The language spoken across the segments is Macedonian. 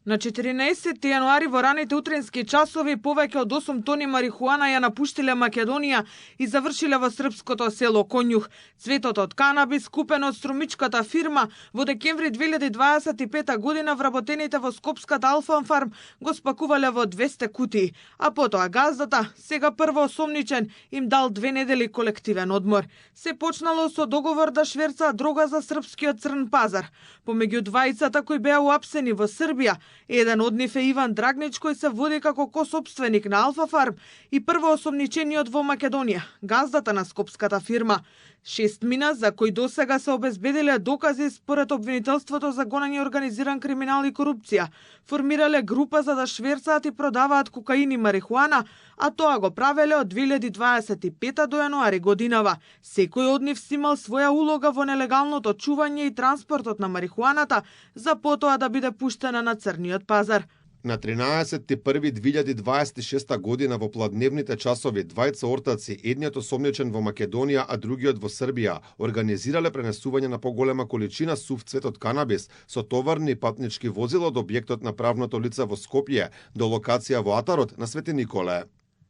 На 14 јануари во раните утрински часови повеќе од 8 тони марихуана ја напуштиле Македонија и завршиле во српското село Конјух. Цветот од канабис, купен од струмичката фирма, во декември 2025 година вработените во скопската Алфа Фарм го спакувале во 200 кутии, а потоа газдата, сега прво осомничен, им дал 2 недели колективен одмор. Се почнало со договор да шверца дрога за српскиот црн пазар. Помеѓу двајцата кои беа уапсени во Србија, еден од нив е Иван Драгнич, кој се води како косопственик на Алфа Фарм и прво осомничениот во Македонија, газдата на скопската фирма. 6 мина за кои досега се обезбедиле докази според обвинителството за гонење организиран криминал и корупција. Формирале група за да шверцаат и продаваат кокаин и марихуана, а тоа го правеле од 2025 до јануари годинава. Секој од нив си имал своја улога во нелегалното чување и транспортот на марихуаната, за потоа да биде пуштена на црниот пазар. На 13.1.2026 година во пладневните часови двајца ортаци, едниот осомничен во Македонија, а другиот во Србија, организирале пренесување на поголема количина сув цвет од канабис со товарни и патнички возила од објектот на правното лице во Скопје до локација во Атарот на Свети Николе.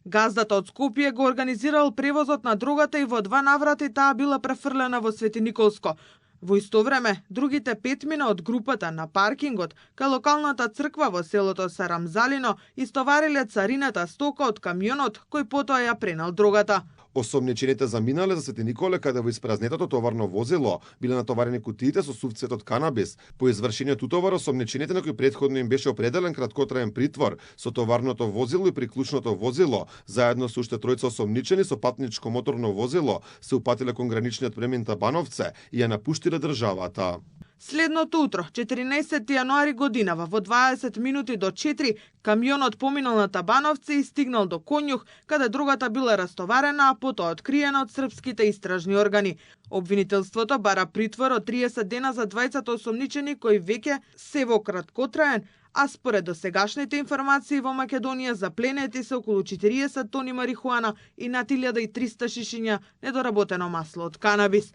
Газдата од Скопје го организирал превозот на дрогата и во 2 наврати таа била префрлена во Свети Николско. Во исто време, другите 5 мина од групата на паркингот кај локалната црква во селото Сарамзалино истовариле царината стока од камионот кој потоа ја пренал дрогата. Осомничените заминале за Свети Николе, каде во испразнетото товарно возило биле натоварени кутиите со сув цвет од канабис. По извршениот утовар, осомничените на кои претходно им беше определен краткотраен притвор со товарното возило и приклучното возило, заедно со уште тројца осомничени со патничко моторно возило, се упатиле кон граничниот премин Табановце и ја напуштиле државата. Следното утро, 14 јануари годинава, во 20 минути до 4, камионот поминал на Табановце и стигнал до Конјух, каде дрогата била растоварена, а потоа откриена од српските истражни органи. Обвинителството бара притвор од 30 дена за двајцата осомничени кои веќе се во краткотраен, а според досегашните информации во Македонија запленети се околу 40 тони марихуана и над 1300 шишиња недоработено масло од канабис.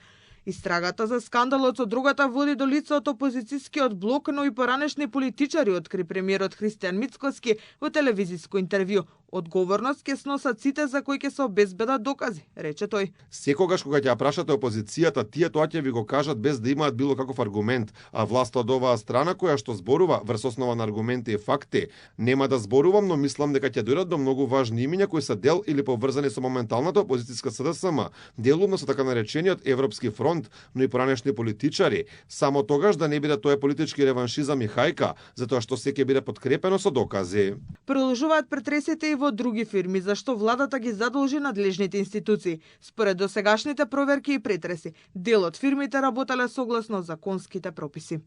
Истрагата за скандалот со дрогата води до лице од опозицијскиот блок, но и поранешни политичари, откри премиерот Христијан Мицкоски во телевизиско интервју. Одговорност ќе сносат сите за кои ќе се обезбедат докази, рече тој. Секогаш кога ќе ја прашате опозицијата, тие тоа ќе ви го кажат без да имаат било каков аргумент, а власта од оваа страна која што зборува врз основа на аргументи и факти, нема да зборувам, но мислам дека ќе дојдат до многу важни имиња кои се дел или поврзани со моменталната опозицијска СДСМ, делумно со така наречениот Европски фронт, но и поранешни политичари, само тогаш да не биде тоа политички реваншизам и хајка, затоа што се ќе биде подкрепено со докази. Продолжуваат претресите и во други фирми, зашто владата ги задолжи надлежните институции. Според досегашните проверки и претреси, дел од фирмите работеле согласно законските прописи.